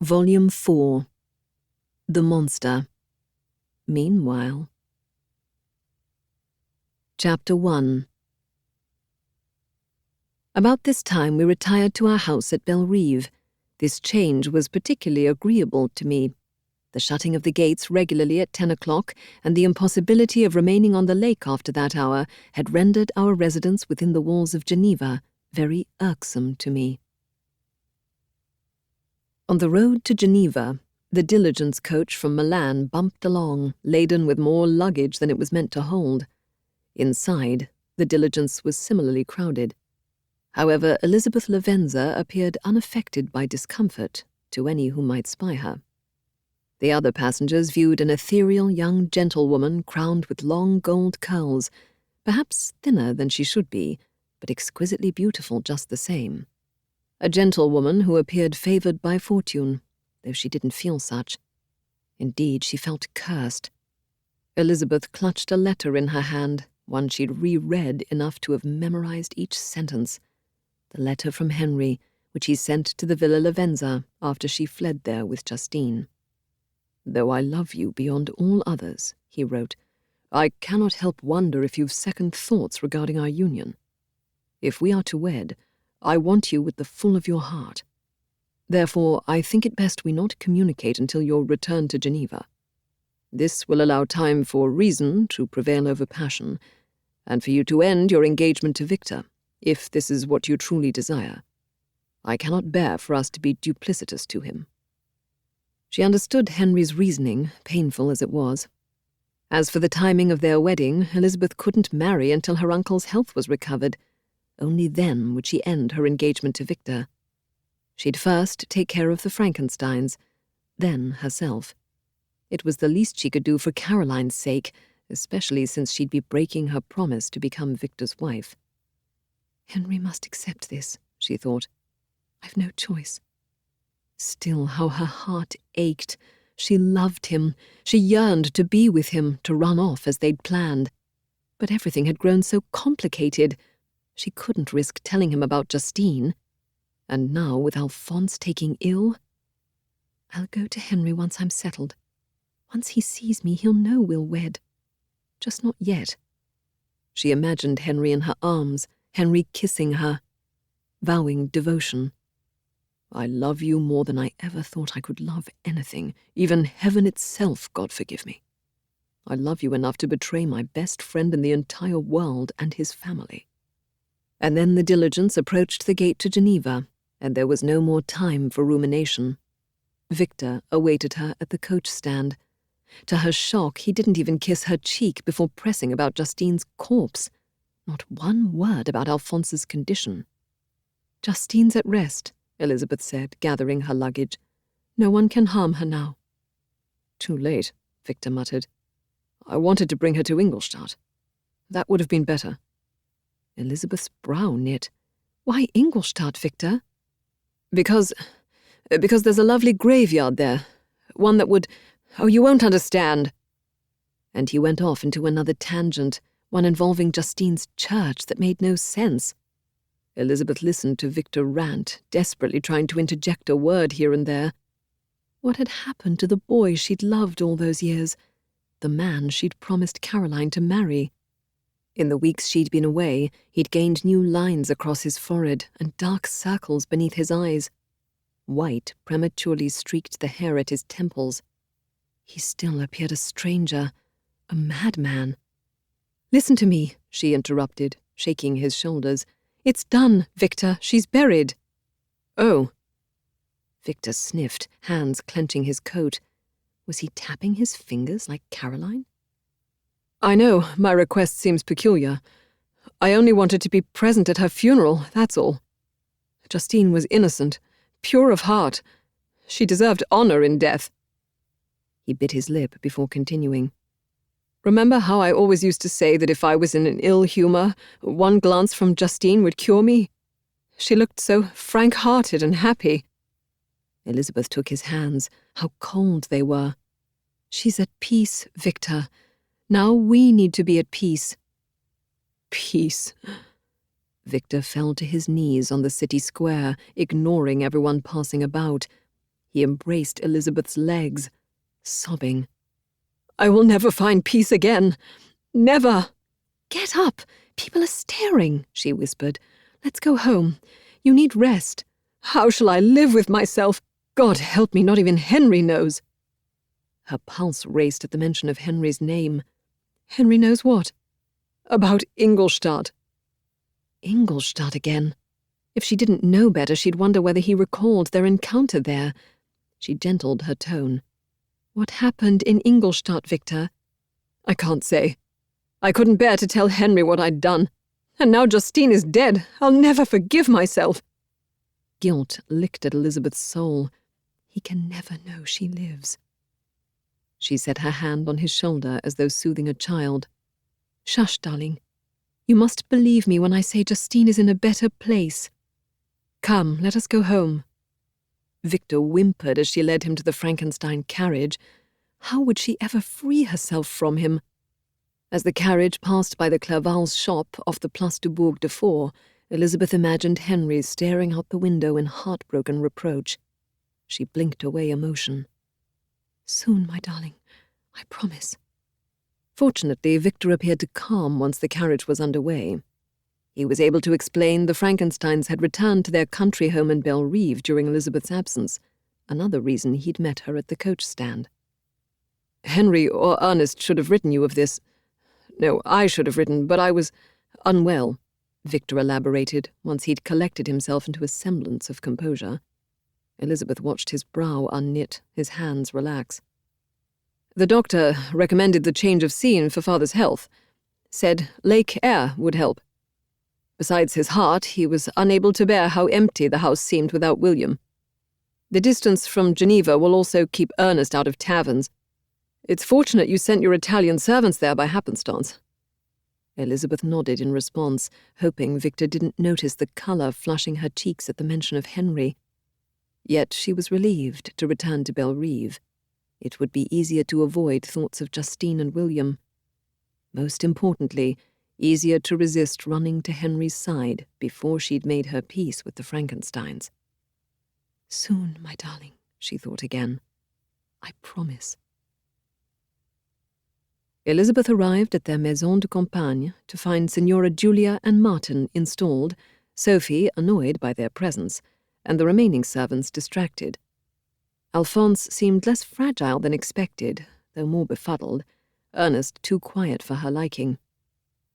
Volume 4. The Monster. Meanwhile. Chapter 1. About this time we retired to our house at Belrive. This change was particularly agreeable to me. The shutting of the gates regularly at 10 o'clock and the impossibility of remaining on the lake after that hour had rendered our residence within the walls of Geneva very irksome to me. On the road to Geneva, the diligence coach from Milan bumped along, laden with more luggage than it was meant to hold. Inside, the diligence was similarly crowded. However, Elizabeth Lavenza appeared unaffected by discomfort to any who might spy her. The other passengers viewed an ethereal young gentlewoman crowned with long gold curls, perhaps thinner than she should be, but exquisitely beautiful just the same. A gentlewoman who appeared favored by fortune, though she didn't feel such. Indeed, she felt cursed. Elizabeth clutched a letter in her hand, one she'd reread enough to have memorized each sentence. The letter from Henry, which he sent to the Villa Lavenza after she fled there with Justine. "Though I love you beyond all others," he wrote, "I cannot help wonder if you've second thoughts regarding our union. If we are to wed, I want you with the full of your heart. Therefore, I think it best we not communicate until your return to Geneva. This will allow time for reason to prevail over passion, and for you to end your engagement to Victor, if this is what you truly desire. I cannot bear for us to be duplicitous to him." She understood Henry's reasoning, painful as it was. As for the timing of their wedding, Elizabeth couldn't marry until her uncle's health was recovered. Only then would she end her engagement to Victor. She'd first take care of the Frankensteins, then herself. It was the least she could do for Caroline's sake, especially since she'd be breaking her promise to become Victor's wife. "Henry must accept this," she thought. "I've no choice." Still, how her heart ached. She loved him. She yearned to be with him, to run off as they'd planned. But everything had grown so complicated. She couldn't risk telling him about Justine. And now, with Alphonse taking ill... "I'll go to Henry once I'm settled. Once he sees me, he'll know we'll wed. Just not yet." She imagined Henry in her arms, Henry kissing her, vowing devotion. "I love you more than I ever thought I could love anything, even heaven itself, God forgive me. I love you enough to betray my best friend in the entire world and his family." And then the diligence approached the gate to Geneva, and there was no more time for rumination. Victor awaited her at the coach stand. To her shock, he didn't even kiss her cheek before pressing about Justine's corpse. Not one word about Alphonse's condition. "Justine's at rest," Elizabeth said, gathering her luggage. "No one can harm her now." "Too late," Victor muttered. "I wanted to bring her to Ingolstadt. That would have been better." Elizabeth's brow knit. "Why Ingolstadt, Victor?" Because there's a lovely graveyard there. One that would... Oh, you won't understand." And he went off into another tangent, one involving Justine's church that made no sense. Elizabeth listened to Victor rant, desperately trying to interject a word here and there. What had happened to the boy she'd loved all those years? The man she'd promised Caroline to marry? In the weeks she'd been away, he'd gained new lines across his forehead and dark circles beneath his eyes. White prematurely streaked the hair at his temples. He still appeared a stranger, a madman. "Listen to me," she interrupted, shaking his shoulders. "It's done, Victor. She's buried." "Oh." Victor sniffed, hands clenching his coat. Was he tapping his fingers like Caroline? "I know, my request seems peculiar. I only wanted to be present at her funeral, that's all. Justine was innocent, pure of heart. She deserved honor in death." He bit his lip before continuing. "Remember how I always used to say that if I was in an ill humor, one glance from Justine would cure me? She looked so frank-hearted and happy." Elizabeth took his hands. How cold they were. "She's at peace, Victor. Now we need to be at peace." "Peace." Victor fell to his knees on the city square, ignoring everyone passing about. He embraced Elizabeth's legs, sobbing. "I will never find peace again. Never." "Get up. People are staring," she whispered. "Let's go home. You need rest." "How shall I live with myself? God help me, not even Henry knows." Her pulse raced at the mention of Henry's name. "Henry knows what?" "About Ingolstadt." Ingolstadt again. If she didn't know better, she'd wonder whether he recalled their encounter there. She gentled her tone. "What happened in Ingolstadt, Victor?" "I can't say. I couldn't bear to tell Henry what I'd done. And now Justine is dead. I'll never forgive myself." Guilt licked at Elizabeth's soul. He can never know she lives. She set her hand on his shoulder as though soothing a child. "Shush, darling. You must believe me when I say Justine is in a better place. Come, let us go home." Victor whimpered as she led him to the Frankenstein carriage. How would she ever free herself from him? As the carriage passed by the Clerval's shop off the Place du Bourg de Fort, Elizabeth imagined Henry staring out the window in heartbroken reproach. She blinked away emotion. "Soon, my darling. I promise." Fortunately, Victor appeared to calm once the carriage was underway. He was able to explain the Frankensteins had returned to their country home in Belle-Rive during Elizabeth's absence, another reason he'd met her at the coach stand. "Henry or Ernest should have written you of this. No, I should have written, but I was unwell," Victor elaborated once he'd collected himself into a semblance of composure. Elizabeth watched his brow unknit, his hands relax. "The doctor recommended the change of scene for father's health. Said lake air would help. Besides his heart, he was unable to bear how empty the house seemed without William. The distance from Geneva will also keep Ernest out of taverns. It's fortunate you sent your Italian servants there by happenstance." Elizabeth nodded in response, hoping Victor didn't notice the colour flushing her cheeks at the mention of Henry. Yet she was relieved to return to Belle-Rive. It would be easier to avoid thoughts of Justine and William. Most importantly, easier to resist running to Henry's side before she'd made her peace with the Frankensteins. "Soon, my darling," she thought again. "I promise." Elizabeth arrived at their maison de campagne to find Signora Julia and Martin installed, Sophie annoyed by their presence, and the remaining servants distracted. Alphonse seemed less fragile than expected, though more befuddled, Ernest too quiet for her liking.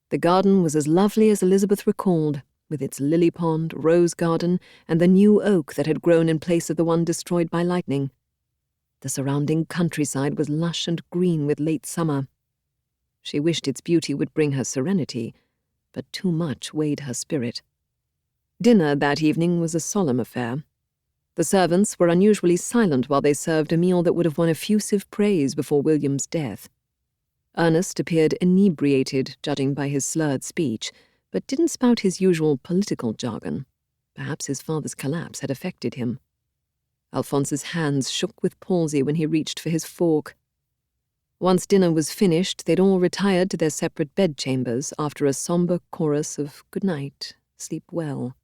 The garden was as lovely as Elizabeth recalled, with its lily pond, rose garden, and the new oak that had grown in place of the one destroyed by lightning. The surrounding countryside was lush and green with late summer. She wished its beauty would bring her serenity, but too much weighed her spirit. Dinner that evening was a solemn affair. The servants were unusually silent while they served a meal that would have won effusive praise before William's death. Ernest appeared inebriated, judging by his slurred speech, but didn't spout his usual political jargon. Perhaps his father's collapse had affected him. Alphonse's hands shook with palsy when he reached for his fork. Once dinner was finished, they'd all retired to their separate bedchambers after a sombre chorus of "Good night, sleep well."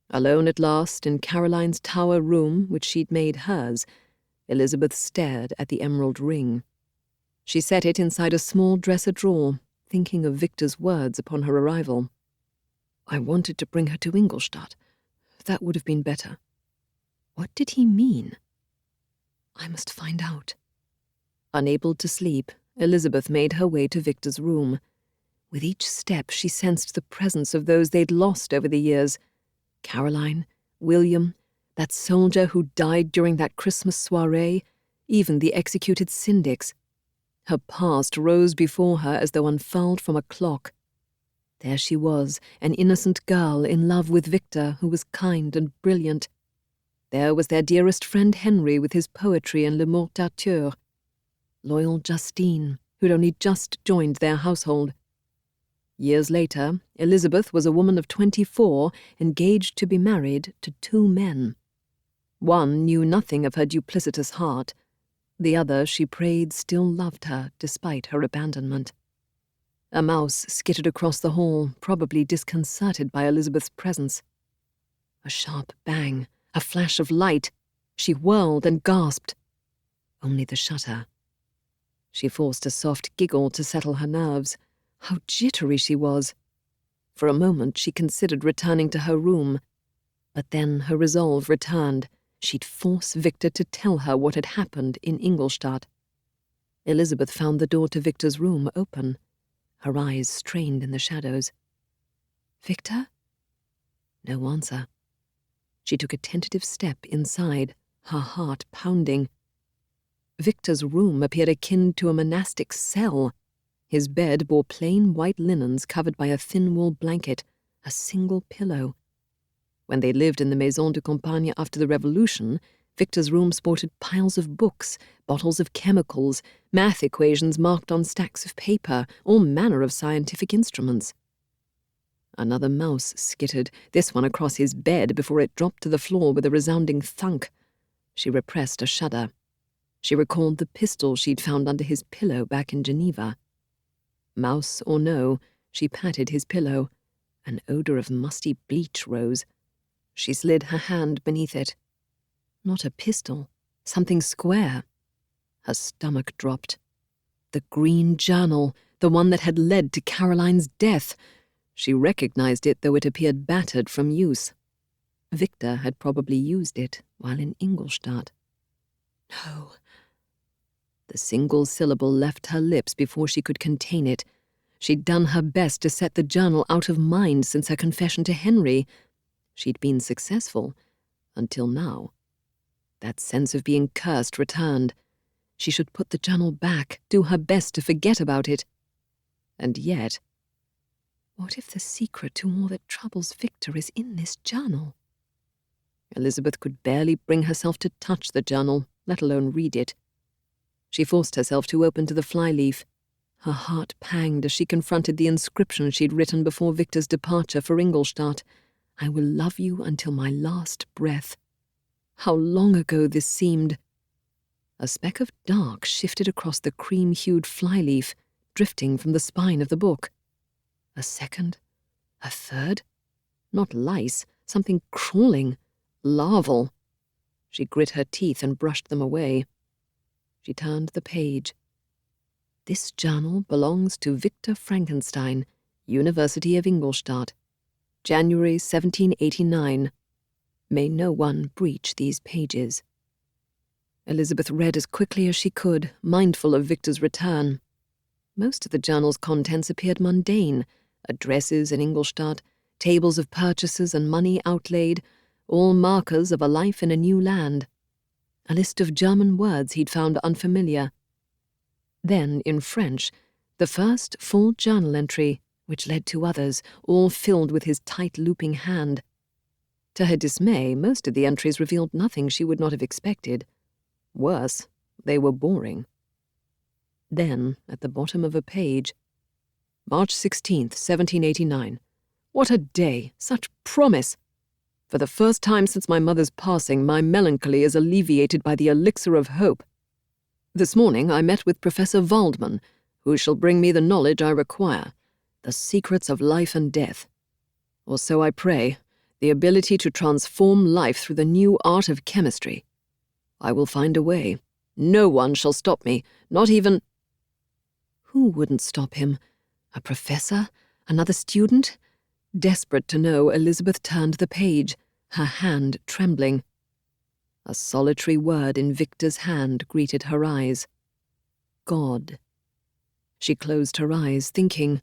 Alone at last in Caroline's tower room, which she'd made hers, Elizabeth stared at the emerald ring. She set it inside a small dresser drawer, thinking of Victor's words upon her arrival. "I wanted to bring her to Ingolstadt. That would have been better." What did he mean? I must find out. Unable to sleep, Elizabeth made her way to Victor's room. With each step, she sensed the presence of those they'd lost over the years. Caroline, William, that soldier who died during that Christmas soiree, even the executed syndics. Her past rose before her as though unfurled from a clock. There she was, an innocent girl in love with Victor, who was kind and brilliant. There was their dearest friend Henry with his poetry and Le Mort d'Arthur. Loyal Justine, who'd only just joined their household. Years later, Elizabeth was a woman of 24, engaged to be married to 2 men. One knew nothing of her duplicitous heart. The other, she prayed, still loved her, despite her abandonment. A mouse skittered across the hall, probably disconcerted by Elizabeth's presence. A sharp bang, a flash of light. She whirled and gasped. Only the shutter. She forced a soft giggle to settle her nerves. How jittery she was. For a moment she considered returning to her room, but then her resolve returned. She'd force Victor to tell her what had happened in Ingolstadt. Elizabeth found the door to Victor's room open, her eyes strained in the shadows. Victor? No answer. She took a tentative step inside, her heart pounding. Victor's room appeared akin to a monastic cell. His bed bore plain white linens covered by a thin wool blanket, a single pillow. When they lived in the Maison de Campagne after the Revolution, Victor's room sported piles of books, bottles of chemicals, math equations marked on stacks of paper, all manner of scientific instruments. Another mouse skittered, this one across his bed, before it dropped to the floor with a resounding thunk. She repressed a shudder. She recalled the pistol she'd found under his pillow back in Geneva. Mouse or no, she patted his pillow. An odor of musty bleach rose. She slid her hand beneath it. Not a pistol, something square. Her stomach dropped. The green journal, the one that had led to Caroline's death. She recognized it, though it appeared battered from use. Victor had probably used it while in Ingolstadt. No. The single syllable left her lips before she could contain it. She'd done her best to set the journal out of mind since her confession to Henry. She'd been successful, until now. That sense of being cursed returned. She should put the journal back, do her best to forget about it. And yet, what if the secret to all that troubles Victor is in this journal? Elizabeth could barely bring herself to touch the journal, let alone read it. She forced herself to open to the flyleaf. Her heart panged as she confronted the inscription she'd written before Victor's departure for Ingolstadt. I will love you until my last breath. How long ago this seemed. A speck of dark shifted across the cream-hued flyleaf, drifting from the spine of the book. A second, a third. Not lice, something crawling, larval. She grit her teeth and brushed them away. She turned the page. This journal belongs to Victor Frankenstein, University of Ingolstadt, January 1789. May no one breach these pages. Elizabeth read as quickly as she could, mindful of Victor's return. Most of the journal's contents appeared mundane. Addresses in Ingolstadt, tables of purchases and money outlaid, all markers of a life in a new land. A list of German words he'd found unfamiliar. Then, in French, the first full journal entry, which led to others, all filled with his tight looping hand. To her dismay, most of the entries revealed nothing she would not have expected. Worse, they were boring. Then, at the bottom of a page, March 16th, 1789. What a day! Such promise! For the first time since my mother's passing, my melancholy is alleviated by the elixir of hope. This morning I met with Professor Waldmann, who shall bring me the knowledge I require, the secrets of life and death. Or so I pray, the ability to transform life through the new art of chemistry. I will find a way. No one shall stop me, not even— Who wouldn't stop him? A professor? Another student? Desperate to know, Elizabeth turned the page, her hand trembling. A solitary word in Victor's hand greeted her eyes. God. She closed her eyes, thinking,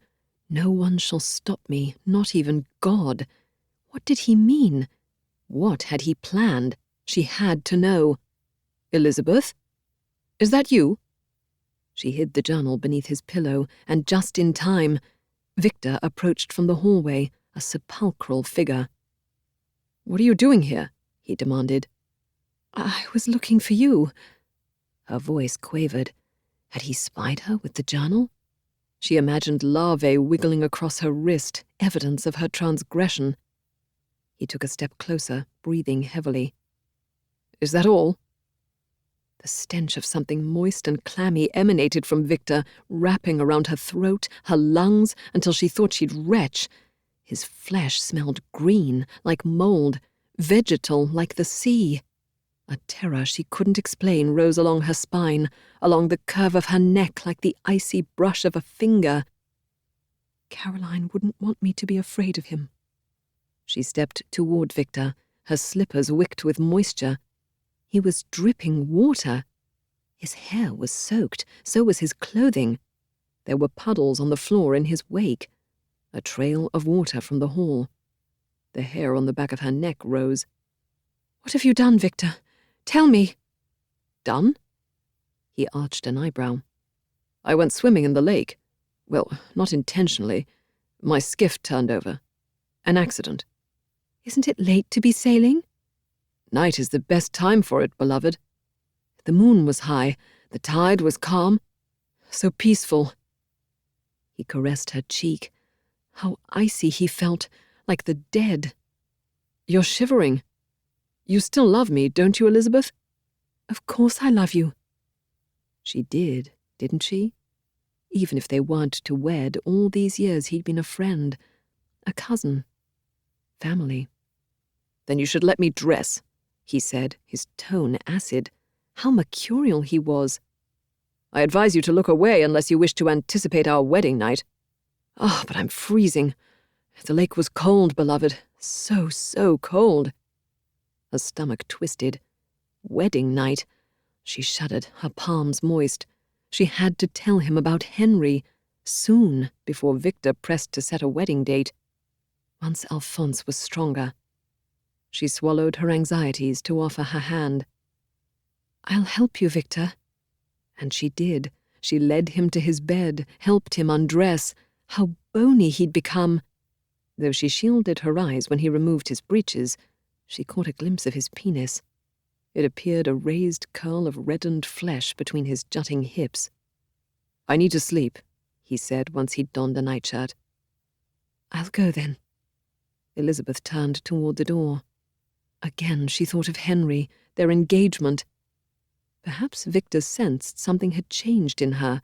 no one shall stop me, not even God. What did he mean? What had he planned? She had to know. Elizabeth? Is that you? She hid the journal beneath his pillow, and just in time, Victor approached from the hallway, a sepulchral figure. What are you doing here? He demanded. I was looking for you. Her voice quavered. Had he spied her with the journal? She imagined larvae wiggling across her wrist, evidence of her transgression. He took a step closer, breathing heavily. Is that all? The stench of something moist and clammy emanated from Victor, wrapping around her throat, her lungs, until she thought she'd retch. His flesh smelled green, like mold, vegetal, like the sea. A terror she couldn't explain rose along her spine, along the curve of her neck like the icy brush of a finger. Caroline wouldn't want me to be afraid of him. She stepped toward Victor, her slippers wicked with moisture. He was dripping water. His hair was soaked, so was his clothing. There were puddles on the floor in his wake, a trail of water from the hall. The hair on the back of her neck rose. "What have you done, Victor? Tell me." "Done?" He arched an eyebrow. "I went swimming in the lake. Well, not intentionally. My skiff turned over. An accident." "Isn't it late to be sailing?" "Night is the best time for it, beloved." The moon was high, the tide was calm, so peaceful. He caressed her cheek. How icy he felt, like the dead. "You're shivering. You still love me, don't you, Elizabeth?" "Of course I love you." She did, didn't she? Even if they weren't to wed, all these years he'd been a friend, a cousin, family. "Then you should let me dress," he said, his tone acid. How mercurial he was. "I advise you to look away unless you wish to anticipate our wedding night. Oh, but I'm freezing. The lake was cold, beloved. So, so cold." Her stomach twisted. Wedding night. She shuddered, her palms moist. She had to tell him about Henry, soon, before Victor pressed to set a wedding date. Once Alphonse was stronger. She swallowed her anxieties to offer her hand. "I'll help you, Victor." And she did. She led him to his bed, helped him undress. How bony he'd become. Though she shielded her eyes when he removed his breeches, she caught a glimpse of his penis. It appeared a raised curl of reddened flesh between his jutting hips. "I need to sleep," he said once he'd donned a nightshirt. "I'll go then." Elizabeth turned toward the door. Again she thought of Henry, their engagement. Perhaps Victor sensed something had changed in her.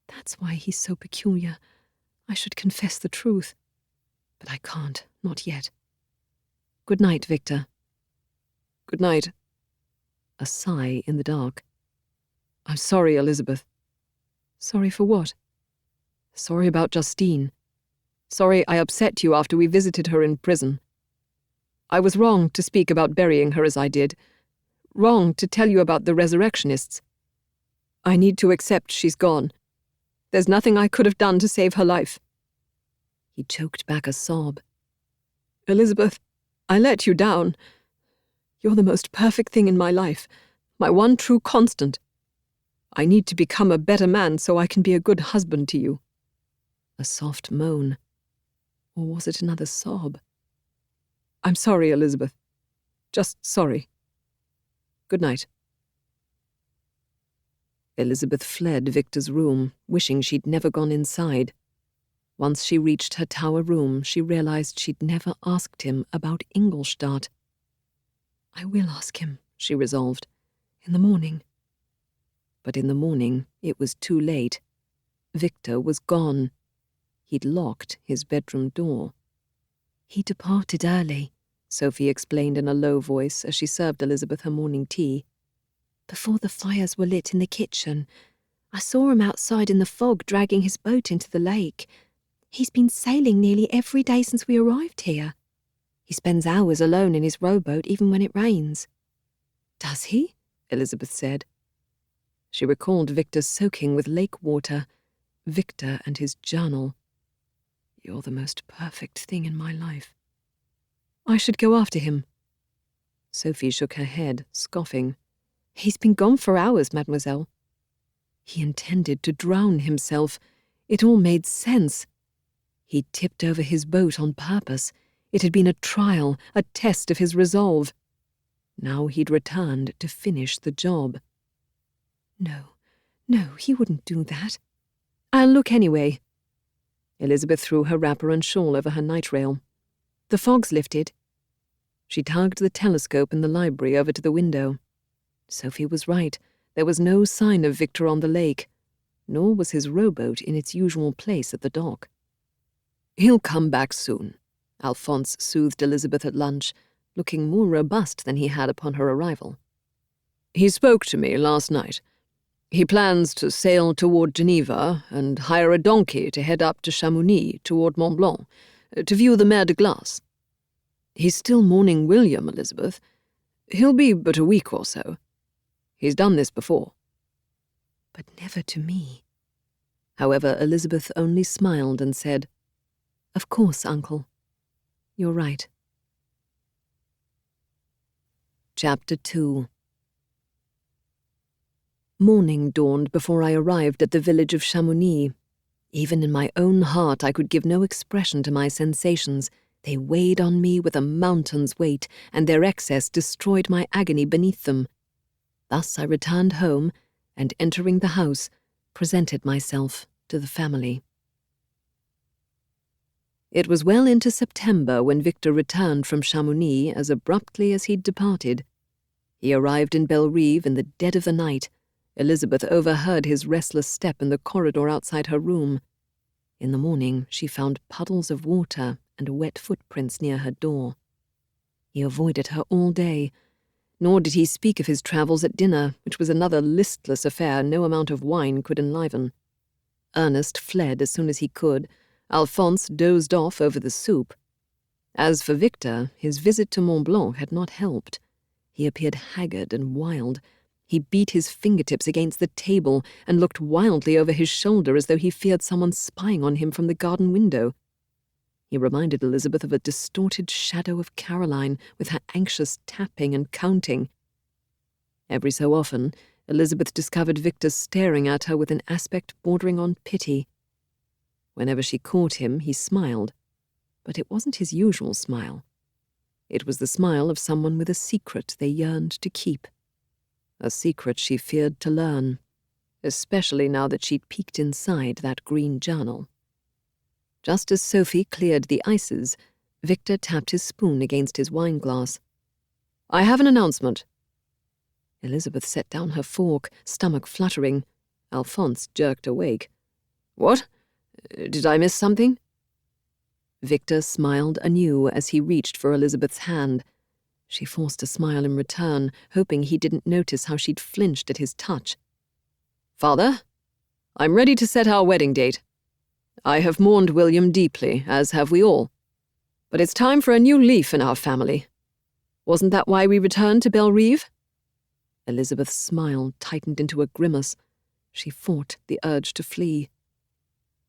"That's why he's so peculiar. I should confess the truth. But I can't, not yet. Good night, Victor." "Good night." A sigh in the dark. "I'm sorry, Elizabeth." "Sorry for what?" "Sorry about Justine. Sorry I upset you after we visited her in prison. I was wrong to speak about burying her as I did. Wrong to tell you about the resurrectionists. I need to accept she's gone. There's nothing I could have done to save her life." He choked back a sob. "Elizabeth, I let you down. You're the most perfect thing in my life, my one true constant. I need to become a better man so I can be a good husband to you." A soft moan. Or was it another sob? "I'm sorry, Elizabeth. Just sorry. Good night." Elizabeth fled Victor's room, wishing she'd never gone inside. Once she reached her tower room, she realized she'd never asked him about Ingolstadt. "I will ask him," she resolved, "in the morning." But in the morning, it was too late. Victor was gone. He'd locked his bedroom door. "He departed early," Sophie explained in a low voice as she served Elizabeth her morning tea. "Before the fires were lit in the kitchen. I saw him outside in the fog dragging his boat into the lake. He's been sailing nearly every day since we arrived here. He spends hours alone in his rowboat even when it rains." "Does he?" Elizabeth said. She recalled Victor soaking with lake water. Victor and his journal. "You're the most perfect thing in my life." "I should go after him." Sophie shook her head, scoffing. "He's been gone for hours, mademoiselle." He intended to drown himself. It all made sense. He'd tipped over his boat on purpose. It had been a trial, a test of his resolve. Now he'd returned to finish the job. No, he wouldn't do that. "I'll look anyway." Elizabeth threw her wrapper and shawl over her night rail. "The fog's lifted." She tugged the telescope in the library over to the window. Sophie was right. There was no sign of Victor on the lake, nor was his rowboat in its usual place at the dock. "He'll come back soon," Alphonse soothed Elizabeth at lunch. looking more robust than he had upon her arrival. "He spoke to me last night. He plans to sail toward Geneva and hire a donkey to head up to Chamonix toward Mont Blanc, to view the Mer de Glace. He's still mourning William, Elizabeth. He'll be but a week or so. He's done this before." But never to me. However, Elizabeth only smiled and said, "Of course, Uncle. You're right." Chapter 2. Morning dawned before I arrived at the village of Chamonix. Even in my own heart I could give no expression to my sensations. They weighed on me with a mountain's weight, and their excess destroyed my agony beneath them. Thus I returned home, and entering the house, presented myself to the family. It was well into September when Victor returned from Chamonix as abruptly as he'd departed. He arrived in Bellerive in the dead of the night. Elizabeth overheard his restless step in the corridor outside her room. In the morning, she found puddles of water and wet footprints near her door. He avoided her all day, nor did he speak of his travels at dinner, which was another listless affair no amount of wine could enliven. Ernest fled as soon as he could. Alphonse dozed off over the soup. As for Victor, his visit to Mont Blanc had not helped. He appeared haggard and wild. He beat his fingertips against the table and looked wildly over his shoulder as though he feared someone spying on him from the garden window. He reminded Elizabeth of a distorted shadow of Caroline, with her anxious tapping and counting. Every so often, Elizabeth discovered Victor staring at her with an aspect bordering on pity. Whenever she caught him, he smiled, but it wasn't his usual smile. It was the smile of someone with a secret they yearned to keep. A secret she feared to learn, especially now that she'd peeked inside that green journal. Just as Sophie cleared the ices, Victor tapped his spoon against his wineglass. "I have an announcement." Elizabeth set down her fork, stomach fluttering. Alphonse jerked awake. "What? Did I miss something?" Victor smiled anew as he reached for Elizabeth's hand. She forced a smile in return, hoping he didn't notice how she'd flinched at his touch. "Father, I'm ready to set our wedding date. I have mourned William deeply, as have we all. But it's time for a new leaf in our family. Wasn't that why we returned to Bellerive?" Elizabeth's smile tightened into a grimace. She fought the urge to flee.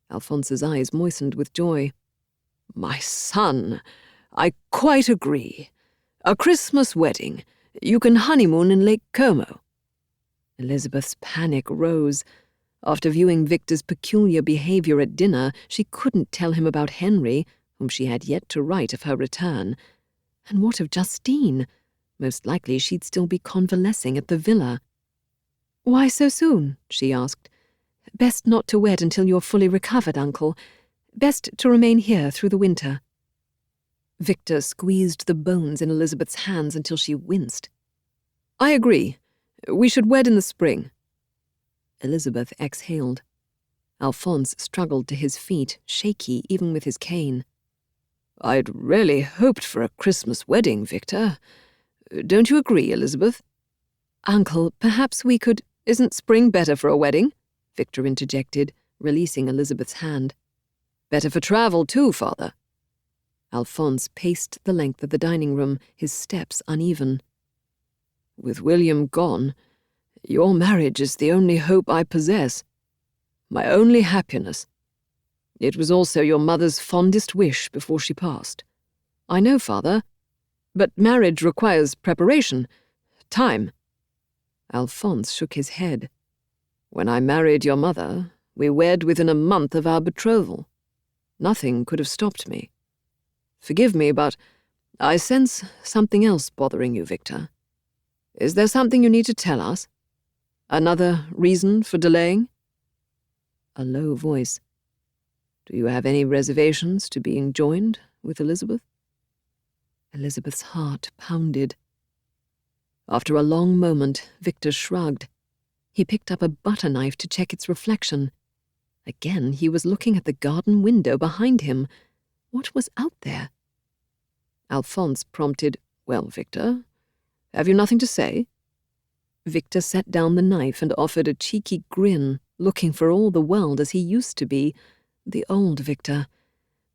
Alphonse's eyes moistened with joy. "My son, I quite agree. A Christmas wedding. You can honeymoon in Lake Como." Elizabeth's panic rose. After viewing Victor's peculiar behavior at dinner, she couldn't tell him about Henry, whom she had yet to write of her return. And what of Justine? Most likely she'd still be convalescing at the villa. "Why so soon?" she asked. "Best not to wed until you're fully recovered, Uncle. Best to remain here through the winter." Victor squeezed the bones in Elizabeth's hands until she winced. "I agree. We should wed in the spring." Elizabeth exhaled. Alphonse struggled to his feet, shaky even with his cane. "I'd really hoped for a Christmas wedding, Victor. Don't you agree, Elizabeth?" "Uncle, perhaps we could—" "Isn't spring better for a wedding?" Victor interjected, releasing Elizabeth's hand. "Better for travel, too, Father." Alphonse paced the length of the dining room, his steps uneven. "With William gone, your marriage is the only hope I possess, my only happiness. It was also your mother's fondest wish before she passed. I know, Father, but marriage requires preparation, time." Alphonse shook his head. "When I married your mother, we wed within a month of our betrothal. Nothing could have stopped me. Forgive me, but I sense something else bothering you, Victor. Is there something you need to tell us? Another reason for delaying?" A low voice. "Do you have any reservations to being joined with Elizabeth?" Elizabeth's heart pounded. After a long moment, Victor shrugged. He picked up a butter knife to check its reflection. Again, he was looking at the garden window behind him. What was out there? Alphonse prompted, Well, Victor, have you nothing to say? Victor set down the knife and offered a cheeky grin, looking for all the world as he used to be, the old Victor.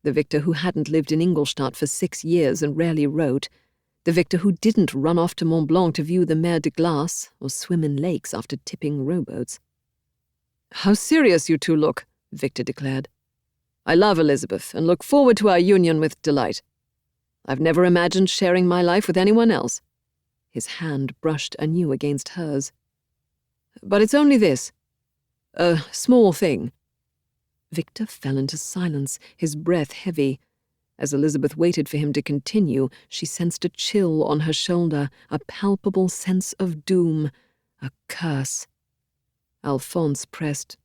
The Victor who hadn't lived in Ingolstadt for 6 years and rarely wrote. The Victor who didn't run off to Mont Blanc to view the Mer de Glace or swim in lakes after tipping rowboats. "How serious you two look," Victor declared. "I love Elizabeth and look forward to our union with delight. I've never imagined sharing my life with anyone else." His hand brushed anew against hers. "But it's only this. A small thing." Victor fell into silence, his breath heavy. As Elizabeth waited for him to continue, she sensed a chill on her shoulder, a palpable sense of doom, a curse. Alphonse pressed,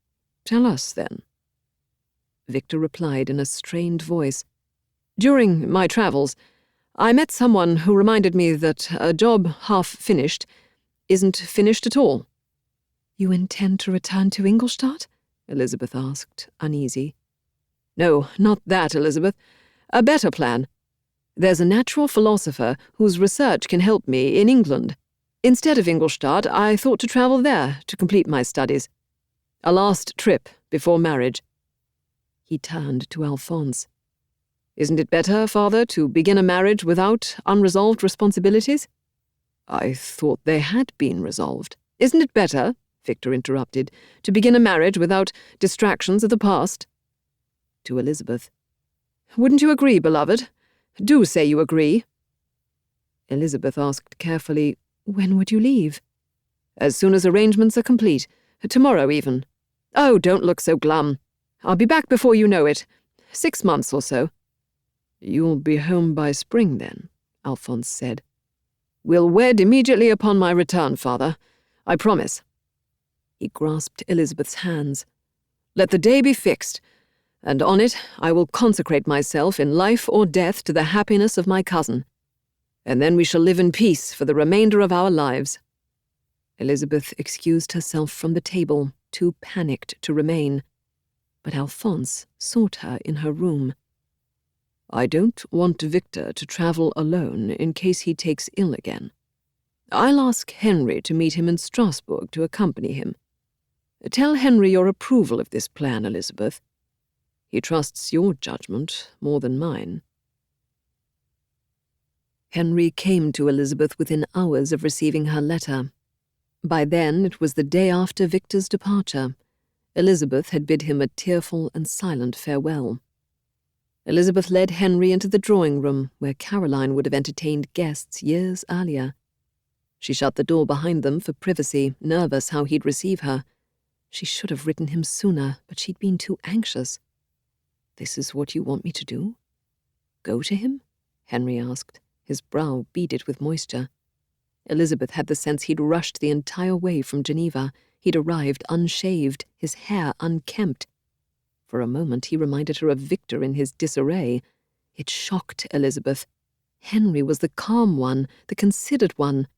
"Tell us, then." Victor replied in a strained voice, "During my travels, I met someone who reminded me that a job half finished isn't finished at all." "You intend to return to Ingolstadt?" Elizabeth asked, uneasy. "No, not that, Elizabeth. A better plan. There's a natural philosopher whose research can help me in England. Instead of Ingolstadt, I thought to travel there to complete my studies. A last trip before marriage." He turned to Alphonse. "Isn't it better, Father, to begin a marriage without unresolved responsibilities?" "I thought they had been resolved." "Isn't it better," Victor interrupted, "to begin a marriage without distractions of the past?" To Elizabeth, "Wouldn't you agree, beloved? Do say you agree." Elizabeth asked carefully, "When would you leave?" "As soon as arrangements are complete. Tomorrow, even. Oh, don't look so glum. I'll be back before you know it. 6 months or so." "You'll be home by spring, then," Alphonse said. "We'll wed immediately upon my return, Father. I promise." He grasped Elizabeth's hands. "Let the day be fixed, and on it I will consecrate myself in life or death to the happiness of my cousin. And then we shall live in peace for the remainder of our lives." Elizabeth excused herself from the table, too panicked to remain. But Alphonse sought her in her room. "I don't want Victor to travel alone in case he takes ill again. I'll ask Henry to meet him in Strasbourg to accompany him. Tell Henry your approval of this plan, Elizabeth. He trusts your judgment more than mine." Henry came to Elizabeth within hours of receiving her letter. By then it was the day after Victor's departure. Elizabeth had bid him a tearful and silent farewell. Elizabeth led Henry into the drawing room where Caroline would have entertained guests years earlier. She shut the door behind them for privacy, nervous how he'd receive her. She should have written him sooner, but she'd been too anxious. "This is what you want me to do? Go to him?" Henry asked, his brow beaded with moisture. Elizabeth had the sense he'd rushed the entire way from Geneva. He'd arrived unshaved, his hair unkempt. For a moment he reminded her of Victor in his disarray. It shocked Elizabeth. Henry was the calm one, the considered one.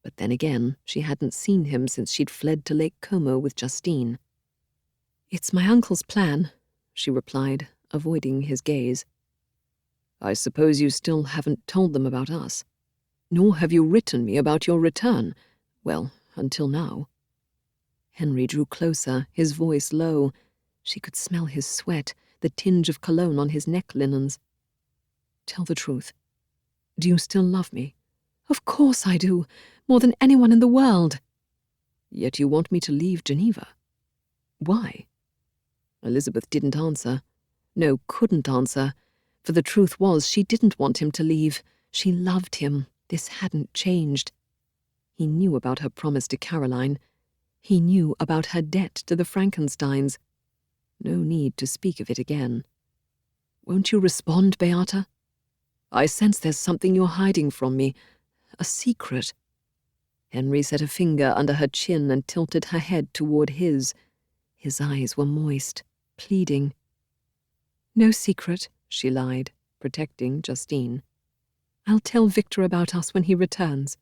But then again, she hadn't seen him since she'd fled to Lake Como with Justine. "It's my uncle's plan," she replied, avoiding his gaze. "I suppose you still haven't told them about us. Nor have you written me about your return. Well, until now." Henry drew closer, his voice low. She could smell his sweat, the tinge of cologne on his neck linens. "Tell the truth. Do you still love me?" "Of course I do, more than anyone in the world." "Yet you want me to leave Geneva. Why?" Elizabeth didn't answer. No, couldn't answer. For the truth was, she didn't want him to leave. She loved him. This hadn't changed. He knew about her promise to Caroline. He knew about her debt to the Frankensteins. No need to speak of it again. "Won't you respond, Beata? I sense there's something you're hiding from me. A secret." Henry set a finger under her chin and tilted her head toward his. His eyes were moist, pleading. "No secret," she lied, protecting Justine. "I'll tell Victor about us when he returns.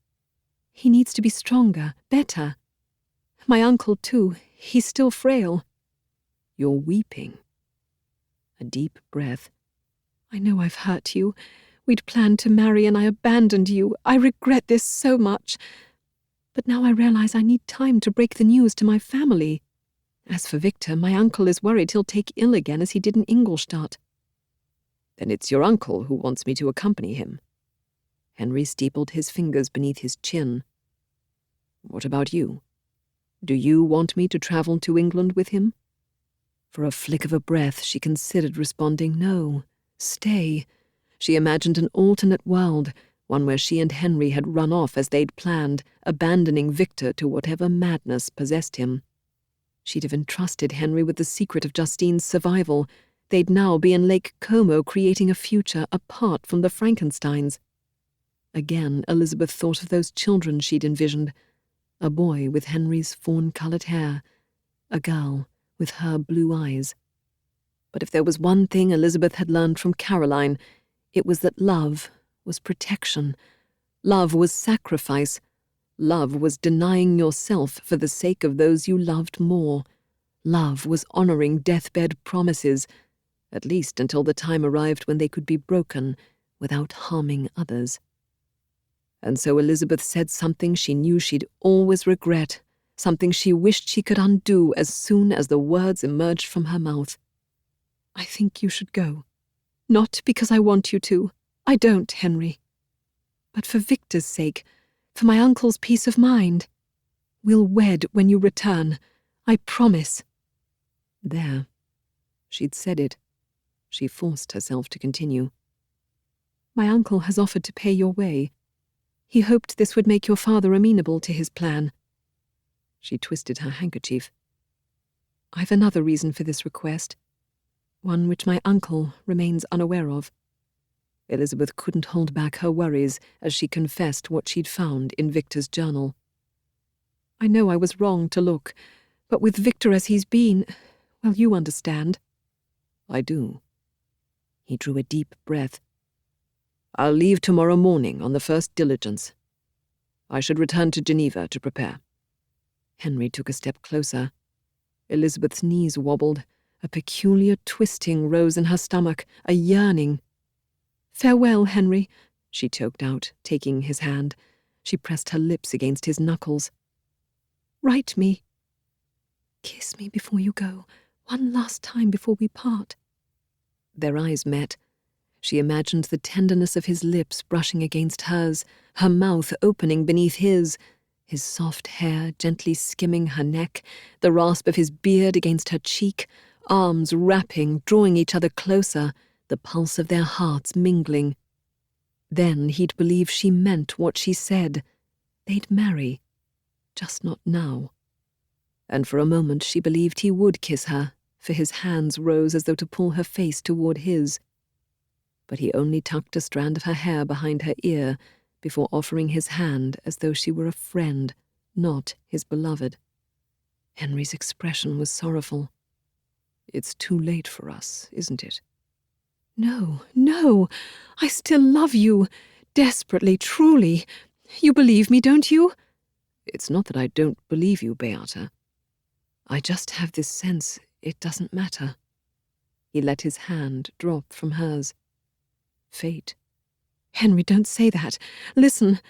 He needs to be stronger, better. My uncle, too, he's still frail." "You're weeping." A deep breath. "I know I've hurt you. We'd planned to marry and I abandoned you. I regret this so much. But now I realize I need time to break the news to my family. As for Victor, my uncle is worried he'll take ill again as he did in Ingolstadt." "Then it's your uncle who wants me to accompany him." Henry steepled his fingers beneath his chin. "What about you? Do you want me to travel to England with him?" For a flick of a breath, she considered responding no. Stay. She imagined an alternate world, one where she and Henry had run off as they'd planned, abandoning Victor to whatever madness possessed him. She'd have entrusted Henry with the secret of Justine's survival. They'd now be in Lake Como creating a future apart from the Frankensteins. Again, Elizabeth thought of those children she'd envisioned. A boy with Henry's fawn-coloured hair. A girl with her blue eyes. But if there was one thing Elizabeth had learned from Caroline, it was that love was protection. Love was sacrifice. Love was denying yourself for the sake of those you loved more. Love was honouring deathbed promises, at least until the time arrived when they could be broken without harming others. And so Elizabeth said something she knew she'd always regret, something she wished she could undo as soon as the words emerged from her mouth. "I think you should go. Not because I want you to. I don't, Henry. But for Victor's sake, for my uncle's peace of mind. We'll wed when you return. I promise." There. She'd said it. She forced herself to continue. "My uncle has offered to pay your way. He hoped this would make your father amenable to his plan." She twisted her handkerchief. "I've another reason for this request, one which my uncle remains unaware of." Elizabeth couldn't hold back her worries as she confessed what she'd found in Victor's journal. "I know I was wrong to look, but with Victor as he's been, well, you understand." "I do." He drew a deep breath. "I'll leave tomorrow morning on the first diligence. I should return to Geneva to prepare." Henry took a step closer. Elizabeth's knees wobbled. A peculiar twisting rose in her stomach, a yearning. "Farewell, Henry," she choked out, taking his hand. She pressed her lips against his knuckles. "Write me. Kiss me before you go, one last time before we part." Their eyes met. She imagined the tenderness of his lips brushing against hers, her mouth opening beneath his soft hair gently skimming her neck, the rasp of his beard against her cheek, arms wrapping, drawing each other closer, the pulse of their hearts mingling. Then he'd believe she meant what she said. They'd marry. Just not now. And for a moment she believed he would kiss her, for his hands rose as though to pull her face toward his. But he only tucked a strand of her hair behind her ear before offering his hand as though she were a friend, not his beloved. Henry's expression was sorrowful. "It's too late for us, isn't it?" "No, no, I still love you, desperately, truly. You believe me, don't you?" "It's not that I don't believe you, Beata. I just have this sense it doesn't matter." He let his hand drop from hers. "Fate." "Henry, don't say that. Listen."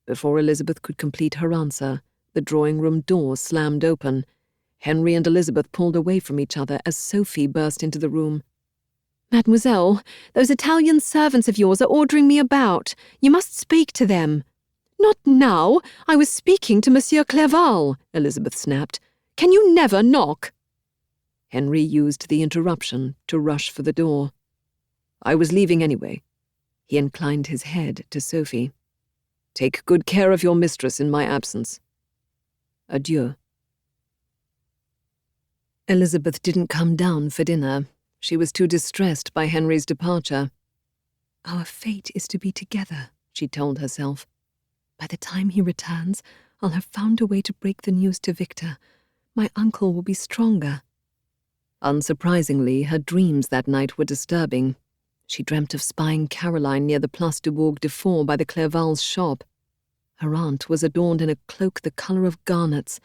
Before Elizabeth could complete her answer, the drawing-room door slammed open. Henry and Elizabeth pulled away from each other as Sophie burst into the room. "Mademoiselle, those Italian servants of yours are ordering me about. You must speak to them." "Not now. I was speaking to Monsieur Clerval," Elizabeth snapped. "Can you never knock?" Henry used the interruption to rush for the door. "I was leaving anyway." He inclined his head to Sophie. "Take good care of your mistress in my absence. Adieu." Elizabeth didn't come down for dinner. She was too distressed by Henry's departure. "Our fate is to be together," she told herself. "By the time he returns, I'll have found a way to break the news to Victor. My uncle will be stronger." Unsurprisingly, her dreams that night were disturbing. She dreamt of spying Caroline near the Place du Bourg de Fort by the Clerval's shop. Her aunt was adorned in a cloak the colour of garnets.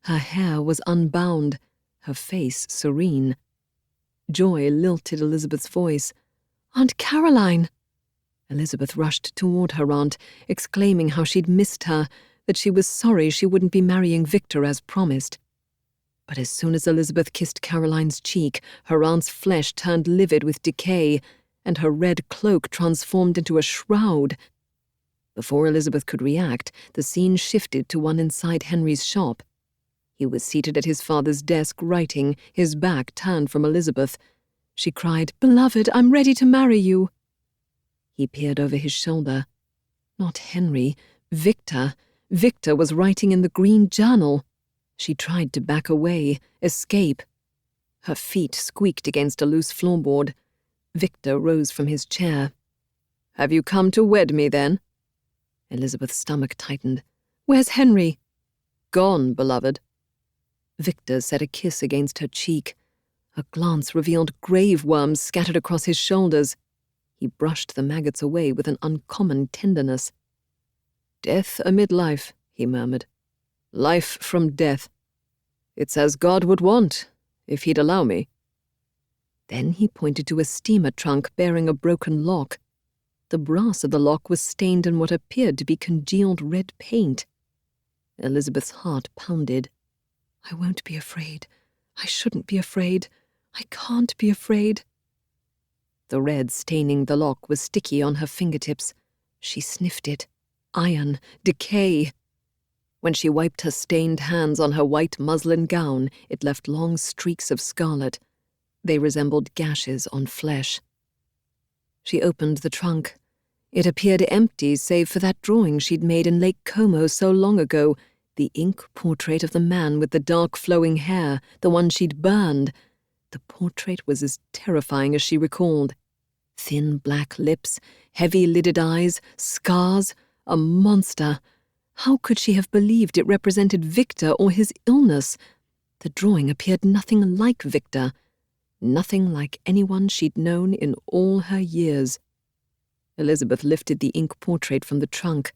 Her hair was unbound, her face serene. Joy lilted Elizabeth's voice. "Aunt Caroline!" Elizabeth rushed toward her aunt, exclaiming how she'd missed her, that she was sorry she wouldn't be marrying Victor as promised. But as soon as Elizabeth kissed Caroline's cheek, her aunt's flesh turned livid with decay, and her red cloak transformed into a shroud. Before Elizabeth could react, the scene shifted to one inside Henry's shop. He was seated at his father's desk writing, his back turned from Elizabeth. She cried, "Beloved, I'm ready to marry you." He peered over his shoulder. Not Henry, Victor. Victor was writing in the green journal. She tried to back away, escape. Her feet squeaked against a loose floorboard. Victor rose from his chair. "Have you come to wed me, then?" Elizabeth's stomach tightened. "Where's Henry?" "Gone, beloved." Victor set a kiss against her cheek. A glance revealed grave worms scattered across his shoulders. He brushed the maggots away with an uncommon tenderness. "Death amid life," he murmured. "Life from death. It's as God would want, if he'd allow me." Then he pointed to a steamer trunk bearing a broken lock. The brass of the lock was stained in what appeared to be congealed red paint. Elizabeth's heart pounded. "I won't be afraid. I shouldn't be afraid. I can't be afraid." The red staining the lock was sticky on her fingertips. She sniffed it. Iron, decay. When she wiped her stained hands on her white muslin gown, it left long streaks of scarlet. They resembled gashes on flesh. She opened the trunk. It appeared empty save for that drawing she'd made in Lake Como so long ago, the ink portrait of the man with the dark flowing hair, the one she'd burned. The portrait was as terrifying as she recalled. Thin black lips, heavy-lidded eyes, scars, a monster. How could she have believed it represented Victor or his illness? The drawing appeared nothing like Victor, nothing like anyone she'd known in all her years. Elizabeth lifted the ink portrait from the trunk.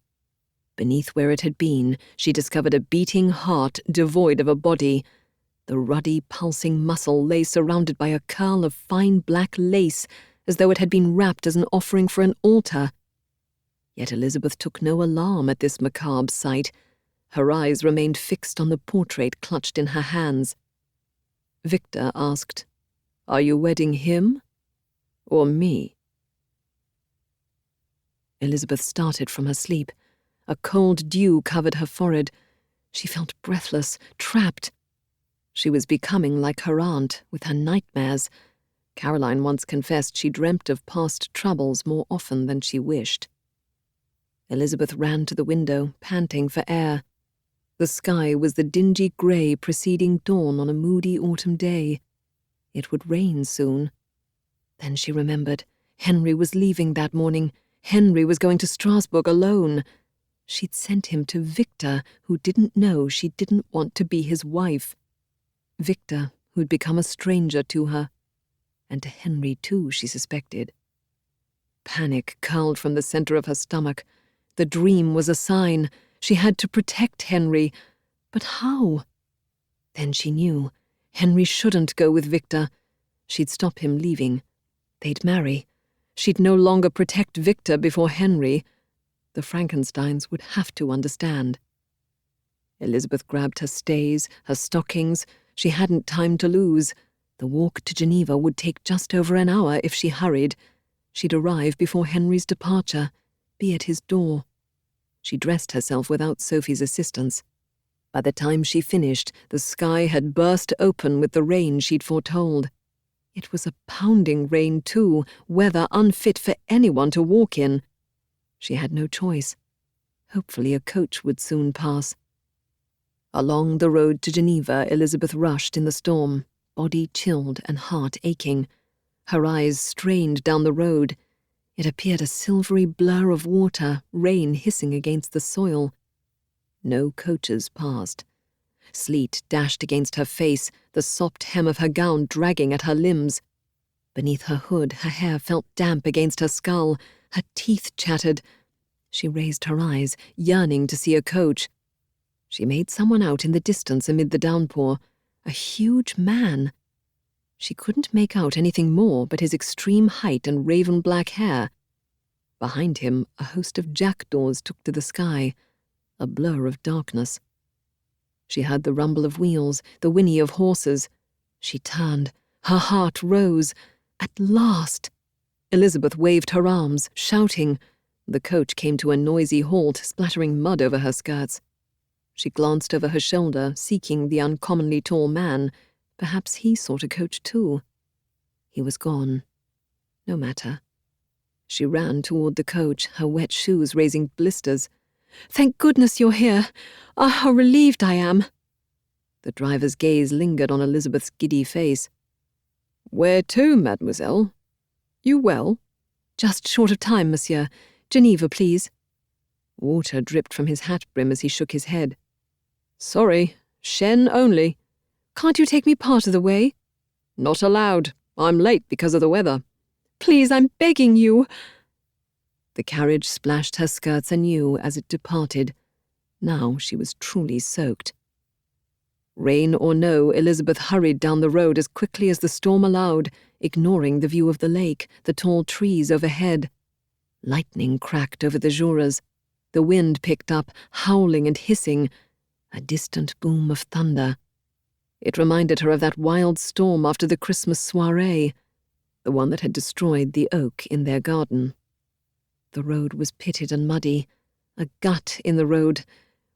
Beneath where it had been, she discovered a beating heart devoid of a body. The ruddy, pulsing muscle lay surrounded by a curl of fine black lace, as though it had been wrapped as an offering for an altar. Yet Elizabeth took no alarm at this macabre sight. Her eyes remained fixed on the portrait clutched in her hands. Victor asked, "Are you wedding him or me?" Elizabeth started from her sleep. A cold dew covered her forehead. She felt breathless, trapped. She was becoming like her aunt, with her nightmares. Caroline once confessed she dreamt of past troubles more often than she wished. Elizabeth ran to the window, panting for air. The sky was the dingy grey preceding dawn on a moody autumn day. It would rain soon. Then she remembered. Henry was leaving that morning. Henry was going to Strasbourg alone. She'd sent him to Victor, who didn't know she didn't want to be his wife. Victor, who'd become a stranger to her. And to Henry, too, she suspected. Panic curled from the center of her stomach. The dream was a sign. She had to protect Henry. But how? Then she knew. Henry shouldn't go with Victor. She'd stop him leaving. They'd marry. She'd no longer protect Victor before Henry. The Frankensteins would have to understand. Elizabeth grabbed her stays, her stockings. She hadn't time to lose. The walk to Geneva would take just over an hour if she hurried. She'd arrive before Henry's departure, be at his door. She dressed herself without Sophie's assistance. By the time she finished, the sky had burst open with the rain she'd foretold. It was a pounding rain, too, weather unfit for anyone to walk in. She had no choice. Hopefully a coach would soon pass. Along the road to Geneva, Elizabeth rushed in the storm, body chilled and heart aching. Her eyes strained down the road. It appeared a silvery blur of water, rain hissing against the soil. No coaches passed. Sleet dashed against her face, the sopped hem of her gown dragging at her limbs. Beneath her hood, her hair felt damp against her skull. Her teeth chattered. She raised her eyes, yearning to see a coach. She made someone out in the distance amid the downpour. A huge man. She couldn't make out anything more but his extreme height and raven black hair. Behind him, a host of jackdaws took to the sky, a blur of darkness. She heard the rumble of wheels, the whinny of horses. She turned. Her heart rose. At last! Elizabeth waved her arms, shouting. The coach came to a noisy halt, splattering mud over her skirts. She glanced over her shoulder, seeking the uncommonly tall man. Perhaps he sought a coach too. He was gone. No matter. She ran toward the coach, her wet shoes raising blisters. "Thank goodness you're here. Ah, how relieved I am." The driver's gaze lingered on Elizabeth's giddy face. "Where to, mademoiselle? You well?" "Just short of time, monsieur. Geneva, please." Water dripped from his hat brim as he shook his head. "Sorry, Shen only." "Can't you take me part of the way?" "Not allowed. I'm late because of the weather." "Please, I'm begging you." The carriage splashed her skirts anew as it departed. Now she was truly soaked. Rain or no, Elizabeth hurried down the road as quickly as the storm allowed, ignoring the view of the lake, the tall trees overhead. Lightning cracked over the Juras. The wind picked up, howling and hissing, a distant boom of thunder. It reminded her of that wild storm after the Christmas soiree, the one that had destroyed the oak in their garden. The road was pitted and muddy, a gut in the road.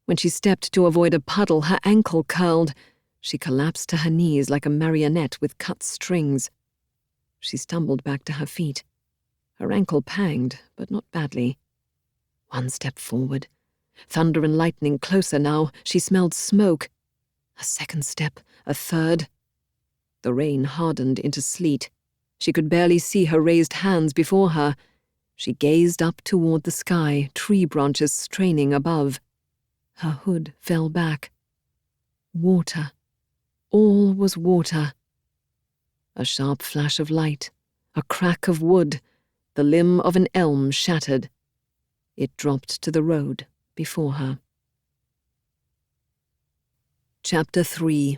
When she stepped to avoid a puddle, her ankle curled. She collapsed to her knees like a marionette with cut strings. She stumbled back to her feet. Her ankle panged, but not badly. One step forward. Thunder and lightning closer now. She smelled smoke. A second step, a third. The rain hardened into sleet. She could barely see her raised hands before her. She gazed up toward the sky, tree branches straining above. Her hood fell back. Water. All was water. A sharp flash of light, a crack of wood, the limb of an elm shattered. It dropped to the road before her. Chapter 3.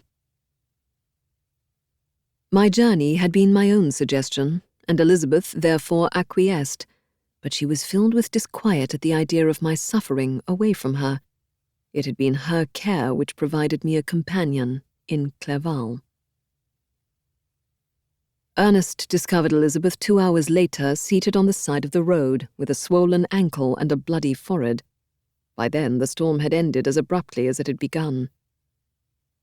My journey had been my own suggestion, and Elizabeth therefore acquiesced, but she was filled with disquiet at the idea of my suffering away from her. It had been her care which provided me a companion in Clerval. Ernest discovered Elizabeth 2 hours later seated on the side of the road with a swollen ankle and a bloody forehead. By then the storm had ended as abruptly as it had begun.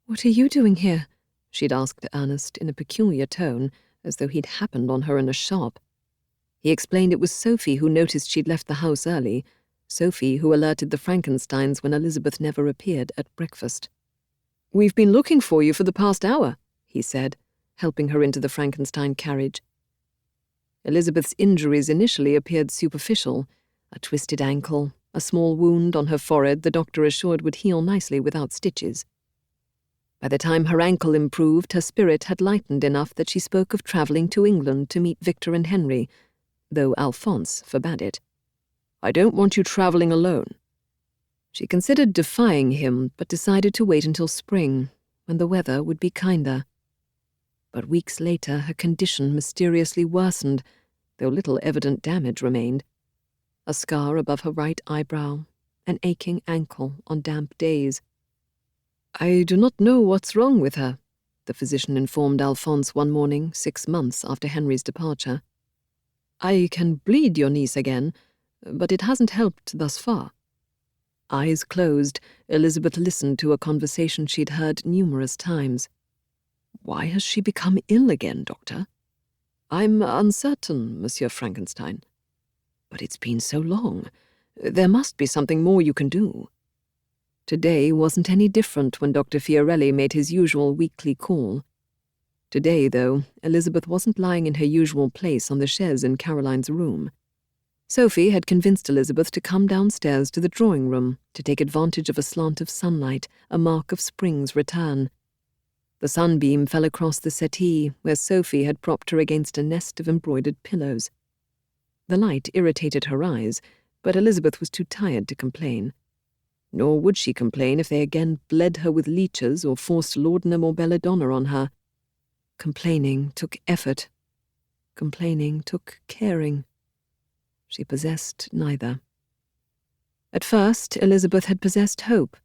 "What are you doing here?" she'd asked Ernest in a peculiar tone, as though he'd happened on her in a shop. He explained it was Sophie who noticed she'd left the house early, Sophie who alerted the Frankensteins when Elizabeth never appeared at breakfast. "We've been looking for you for the past hour," he said, helping her into the Frankenstein carriage. Elizabeth's injuries initially appeared superficial. A twisted ankle, a small wound on her forehead the doctor assured would heal nicely without stitches. By the time her ankle improved, her spirit had lightened enough that she spoke of travelling to England to meet Victor and Henry, though Alphonse forbade it. "I don't want you travelling alone." She considered defying him, but decided to wait until spring, when the weather would be kinder. But weeks later her condition mysteriously worsened, though little evident damage remained. A scar above her right eyebrow, an aching ankle on damp days. "I do not know what's wrong with her," the physician informed Alphonse one morning 6 months after Henry's departure. "I can bleed your niece again, but it hasn't helped thus far." Eyes closed, Elizabeth listened to a conversation she'd heard numerous times. "Why has she become ill again, doctor?" "I'm uncertain, Monsieur Frankenstein. But it's been so long. There must be something more you can do." Today wasn't any different when Dr. Fiorelli made his usual weekly call. Today, though, Elizabeth wasn't lying in her usual place on the chaise in Caroline's room. Sophie had convinced Elizabeth to come downstairs to the drawing room to take advantage of a slant of sunlight, a mark of spring's return. The sunbeam fell across the settee where Sophie had propped her against a nest of embroidered pillows. The light irritated her eyes, but Elizabeth was too tired to complain. Nor would she complain if they again bled her with leeches or forced laudanum or belladonna on her. Complaining took effort. Complaining took caring. She possessed neither. At first, Elizabeth had possessed hope.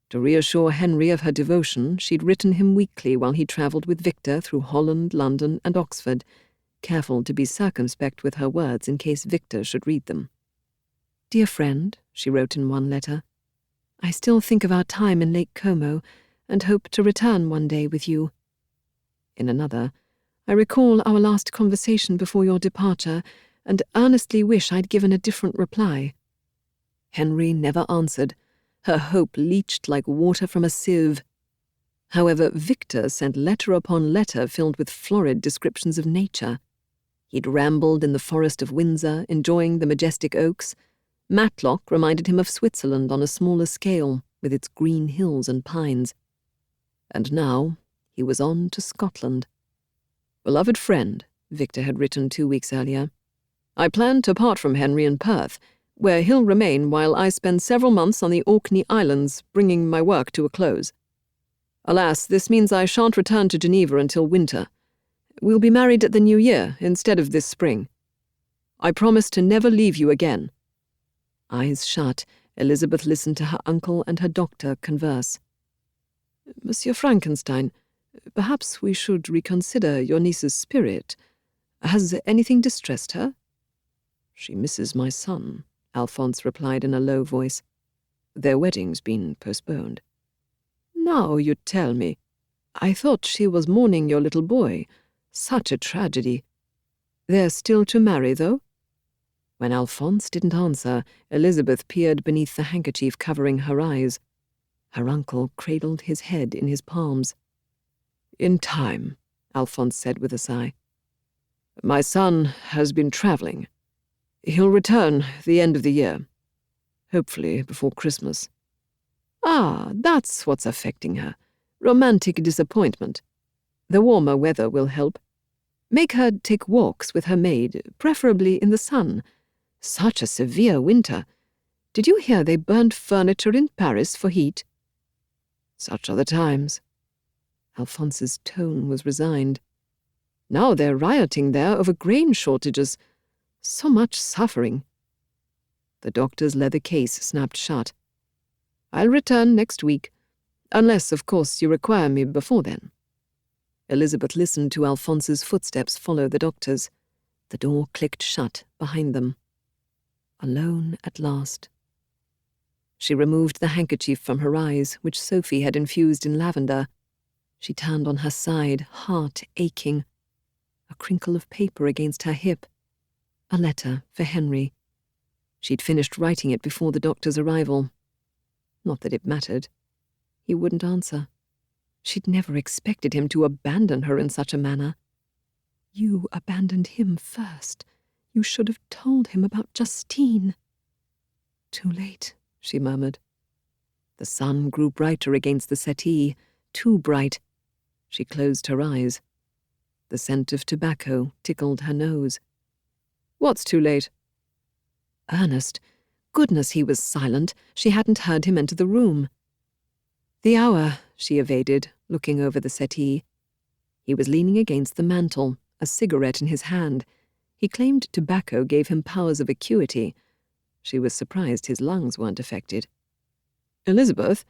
To reassure Henry of her devotion, she'd written him weekly while he travelled with Victor through Holland, London, and Oxford, careful to be circumspect with her words in case Victor should read them. "Dear friend," she wrote in one letter, "I still think of our time in Lake Como and hope to return one day with you." In another, "I recall our last conversation before your departure and earnestly wish I'd given a different reply." Henry never answered. Her hope leached like water from a sieve. However, Victor sent letter upon letter filled with florid descriptions of nature. He'd rambled in the forest of Windsor, enjoying the majestic oaks. Matlock reminded him of Switzerland on a smaller scale, with its green hills and pines. And now he was on to Scotland. "Beloved friend," Victor had written 2 weeks earlier, "I plan to part from Henry in Perth, where he'll remain while I spend several months on the Orkney Islands, bringing my work to a close. Alas, this means I shan't return to Geneva until winter. We'll be married at the new year instead of this spring. I promise to never leave you again." Eyes shut, Elizabeth listened to her uncle and her doctor converse. "Monsieur Frankenstein, perhaps we should reconsider your niece's spirit. Has anything distressed her?" "She misses my son," Alphonse replied in a low voice. "Their wedding's been postponed." "Now you tell me. I thought she was mourning your little boy. Such a tragedy. They're still to marry, though?" When Alphonse didn't answer, Elizabeth peered beneath the handkerchief covering her eyes. Her uncle cradled his head in his palms. "In time," Alphonse said with a sigh. "My son has been travelling. He'll return the end of the year, hopefully before Christmas." "Ah, that's what's affecting her. Romantic disappointment. The warmer weather will help. Make her take walks with her maid, preferably in the sun. Such a severe winter. Did you hear they burned furniture in Paris for heat?" "Such are the times." Alphonse's tone was resigned. "Now they're rioting there over grain shortages. So much suffering." The doctor's leather case snapped shut. "I'll return next week, unless, of course, you require me before then." Elizabeth listened to Alphonse's footsteps follow the doctor's. The door clicked shut behind them. Alone at last. She removed the handkerchief from her eyes, which Sophie had infused in lavender. She turned on her side, heart aching. A crinkle of paper against her hip. A letter for Henry. She'd finished writing it before the doctor's arrival. Not that it mattered. He wouldn't answer. She'd never expected him to abandon her in such a manner. "You abandoned him first. You should have told him about Justine." "Too late," she murmured. The sun grew brighter against the settee, too bright. She closed her eyes. The scent of tobacco tickled her nose. "What's too late?" Ernest. Goodness, he was silent. She hadn't heard him enter the room. "The hour," she evaded, looking over the settee. He was leaning against the mantel, a cigarette in his hand. He claimed tobacco gave him powers of acuity. She was surprised his lungs weren't affected. "Elizabeth,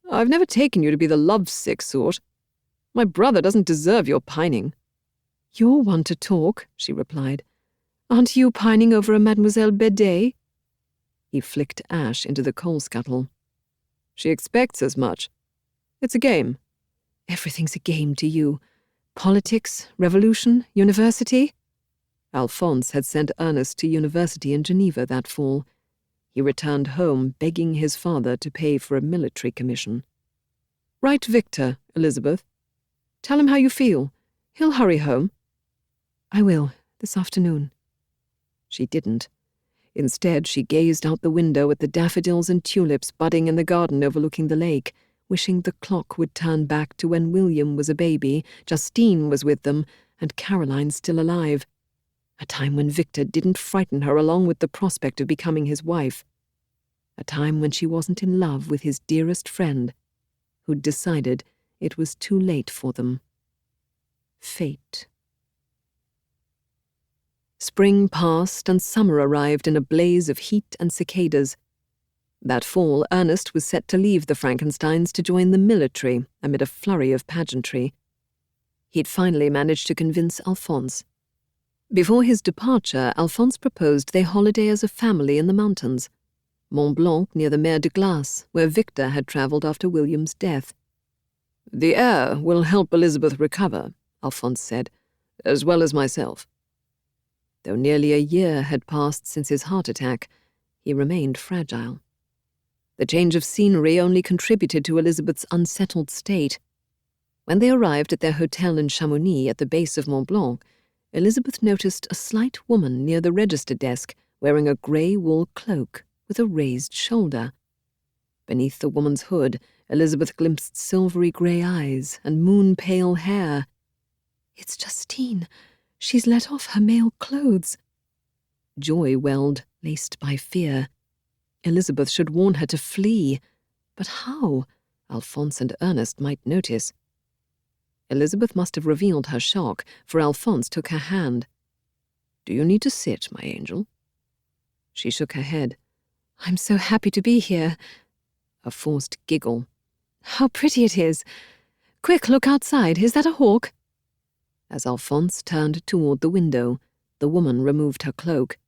I've never taken you to be the lovesick sort. My brother doesn't deserve your pining." "You're one to talk," she replied. "Aren't you pining over a Mademoiselle Bedet?" He flicked ash into the coal scuttle. "She expects as much. It's a game." "Everything's a game to you. Politics, revolution, university." Alphonse had sent Ernest to university in Geneva that fall. He returned home begging his father to pay for a military commission. "Write Victor, Elizabeth. Tell him how you feel. He'll hurry home." "I will, this afternoon." She didn't. Instead, she gazed out the window at the daffodils and tulips budding in the garden overlooking the lake, wishing the clock would turn back to when William was a baby, Justine was with them, and Caroline still alive. A time when Victor didn't frighten her along with the prospect of becoming his wife. A time when she wasn't in love with his dearest friend, who'd decided it was too late for them. Fate. Spring passed and summer arrived in a blaze of heat and cicadas. That fall, Ernest was set to leave the Frankensteins to join the military amid a flurry of pageantry. He'd finally managed to convince Alphonse. Before his departure, Alphonse proposed they holiday as a family in the mountains, Mont Blanc near the Mer de Glace, where Victor had travelled after William's death. "The air will help Elizabeth recover," Alphonse said, "as well as myself." Though nearly a year had passed since his heart attack, he remained fragile. The change of scenery only contributed to Elizabeth's unsettled state. When they arrived at their hotel in Chamonix at the base of Mont Blanc, Elizabeth noticed a slight woman near the register desk wearing a grey wool cloak with a raised shoulder. Beneath the woman's hood, Elizabeth glimpsed silvery grey eyes and moon-pale hair. "It's Justine. She's let off her male clothes." Joy welled, laced by fear. Elizabeth should warn her to flee. But how? Alphonse and Ernest might notice. Elizabeth must have revealed her shock, for Alphonse took her hand. "Do you need to sit, my angel?" She shook her head. "I'm so happy to be here." A forced giggle. "How pretty it is. Quick, look outside. Is that a hawk?" As Alphonse turned toward the window, the woman removed her cloak.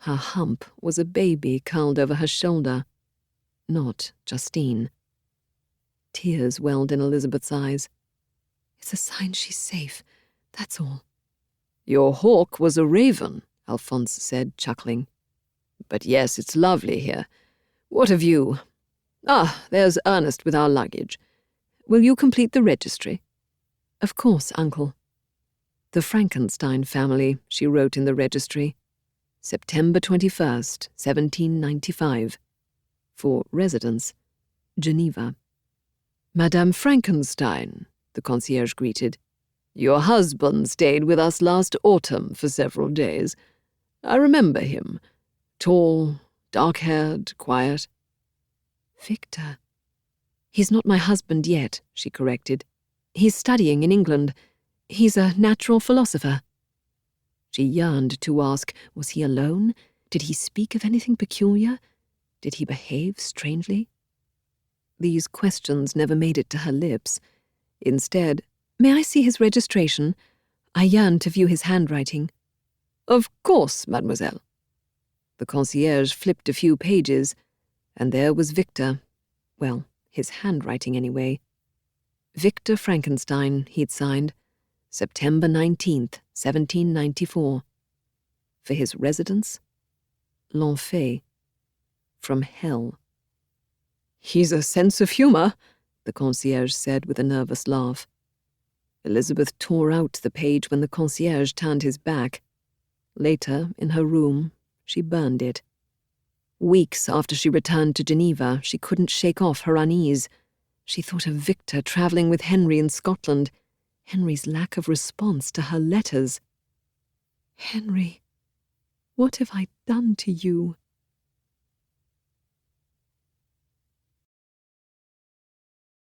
Her hump was a baby curled over her shoulder. Not Justine. Tears welled in Elizabeth's eyes. "It's a sign she's safe, that's all." "Your hawk was a raven," Alphonse said, chuckling. "But yes, it's lovely here. What have you? Ah, there's Ernest with our luggage. Will you complete the registry?" "Of course, Uncle." "The Frankenstein family," she wrote in the registry. "September 21st, 1795. For residence, Geneva." "Madame Frankenstein," the concierge greeted. "Your husband stayed with us last autumn for several days. I remember him. Tall, dark-haired, quiet." "Victor." "He's not my husband yet," she corrected. "He's studying in England. He's a natural philosopher." She yearned to ask, was he alone? Did he speak of anything peculiar? Did he behave strangely? These questions never made it to her lips. Instead, "May I see his registration? I yearn to view his handwriting." "Of course, mademoiselle." The concierge flipped a few pages, and there was Victor. Well, his handwriting anyway. Victor Frankenstein, he'd signed. September 19th, 1794. For his residence, L'Enfer. From hell. "He's a sense of humor," the concierge said with a nervous laugh. Elizabeth tore out the page when the concierge turned his back. Later, in her room, she burned it. Weeks after she returned to Geneva, she couldn't shake off her unease. She thought of Victor travelling with Henry in Scotland, Henry's lack of response to her letters. "Henry, what have I done to you?"